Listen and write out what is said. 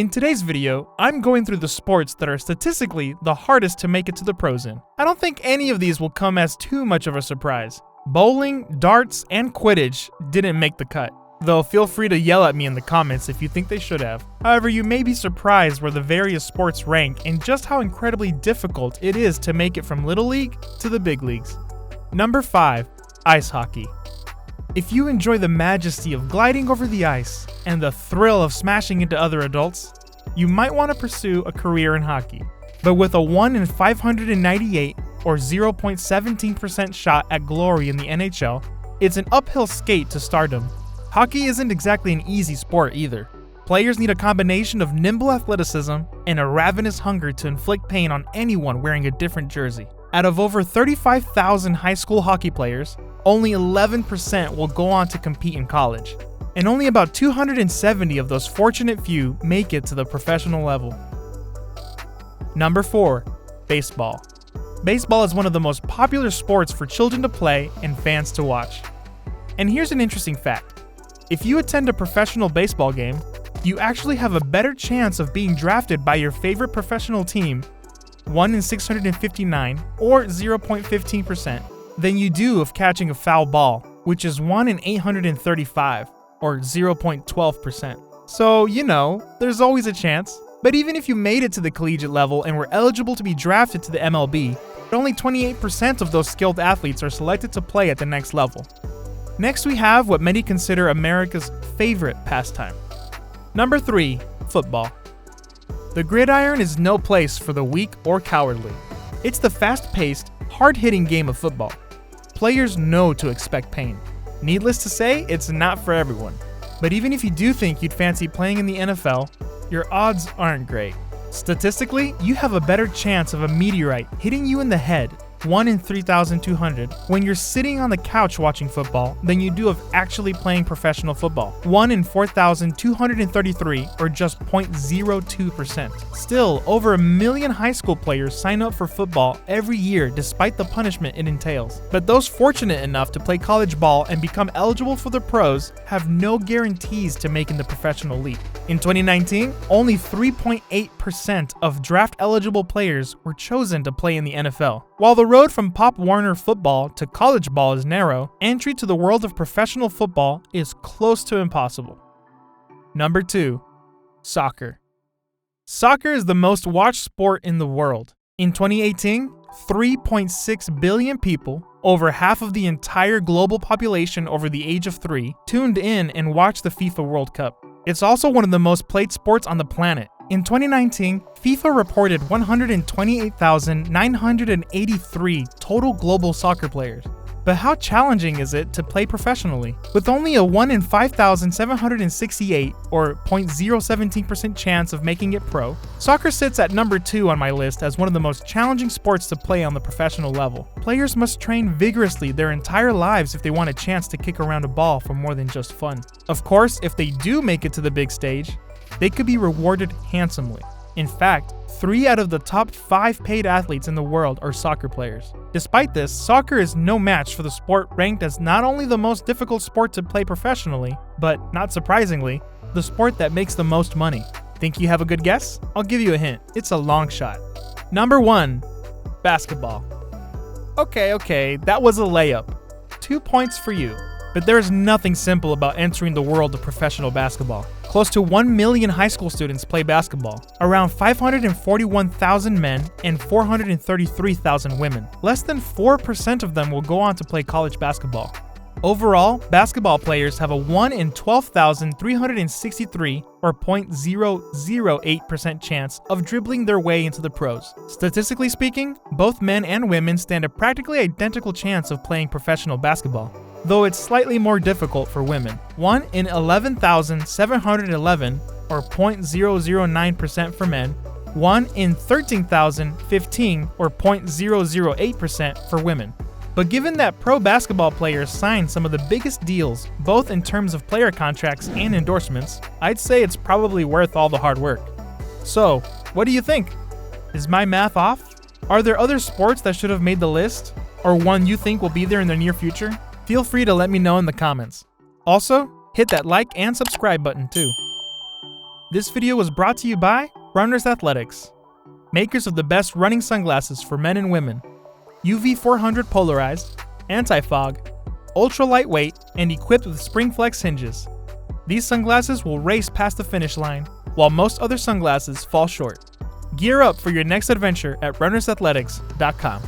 In today's video, I'm going through the sports that are statistically the hardest to make it to the pros in. I don't think any of these will come as too much of a surprise. Bowling, darts, and quidditch didn't make the cut, though feel free to yell at me in the comments if you think they should have. However, you may be surprised where the various sports rank and just how incredibly difficult it is to make it from Little League to the big leagues. Number 5. Ice hockey. If you enjoy the majesty of gliding over the ice and the thrill of smashing into other adults, you might want to pursue a career in hockey. But with a 1 in 598 or 0.17% shot at glory in the NHL, it's an uphill skate to stardom. Hockey isn't exactly an easy sport either. Players need a combination of nimble athleticism and a ravenous hunger to inflict pain on anyone wearing a different jersey. Out of over 35,000 high school hockey players, only 11% will go on to compete in college, and only about 270 of those fortunate few make it to the professional level. Number 4. Baseball. Baseball is one of the most popular sports for children to play and fans to watch. And here's an interesting fact. If you attend a professional baseball game, you actually have a better chance of being drafted by your favorite professional team, 1 in 659 or 0.15%, than you do of catching a foul ball, which is 1 in 835 or 0.12%. So, there's always a chance. But even if you made it to the collegiate level and were eligible to be drafted to the MLB, only 28% of those skilled athletes are selected to play at the next level. Next, we have what many consider America's favorite pastime. Number 3. Football. The gridiron is no place for the weak or cowardly. It's the fast-paced, hard-hitting game of football. Players know to expect pain. Needless to say, it's not for everyone. But even if you do think you'd fancy playing in the NFL, your odds aren't great. Statistically, you have a better chance of a meteorite hitting you in the head, 1 in 3,200, when you're sitting on the couch watching football than you do of actually playing professional football, 1 in 4,233 or just 0.02%. Still, over 1 million high school players sign up for football every year despite the punishment it entails. But those fortunate enough to play college ball and become eligible for the pros have no guarantees to making the professional league. In 2019, only 3.8% of draft-eligible players were chosen to play in the NFL. While the road from Pop Warner football to college ball is narrow, entry to the world of professional football is close to impossible. Number 2. Soccer. Soccer is the most watched sport in the world. In 2018, 3.6 billion people, over half of the entire global population over the age of 3, tuned in and watched the FIFA World Cup. It's also one of the most played sports on the planet. In 2019, FIFA reported 128,983 total global soccer players. But how challenging is it to play professionally? With only a 1 in 5,768 or 0.017% chance of making it pro, soccer sits at number 2 on my list as one of the most challenging sports to play on the professional level. Players must train vigorously their entire lives if they want a chance to kick around a ball for more than just fun. Of course, if they do make it to the big stage, they could be rewarded handsomely. In fact, 3 out of the top 5 paid athletes in the world are soccer players. Despite this, soccer is no match for the sport ranked as not only the most difficult sport to play professionally, but, not surprisingly, the sport that makes the most money. Think you have a good guess? I'll give you a hint. It's a long shot. Number 1. Basketball. Okay, that was a layup. 2 points for you. But there is nothing simple about entering the world of professional basketball. Close to 1 million high school students play basketball, around 541,000 men and 433,000 women. Less than 4% of them will go on to play college basketball. Overall, basketball players have a 1 in 12,363 or 0.008% chance of dribbling their way into the pros. Statistically speaking, both men and women stand a practically identical chance of playing professional basketball, though it's slightly more difficult for women. 1 in 11,711 or 0.009% for men, 1 in 13,015 or 0.008% for women. But given that pro basketball players sign some of the biggest deals, both in terms of player contracts and endorsements, I'd say it's probably worth all the hard work. So, what do you think? Is my math off? Are there other sports that should have made the list? Or one you think will be there in the near future? Feel free to let me know in the comments. Also, hit that like and subscribe button too. This video was brought to you by Runners Athletics, makers of the best running sunglasses for men and women. UV 400 polarized, anti-fog, ultra lightweight, and equipped with spring flex hinges. These sunglasses will race past the finish line, while most other sunglasses fall short. Gear up for your next adventure at runnersathletics.com.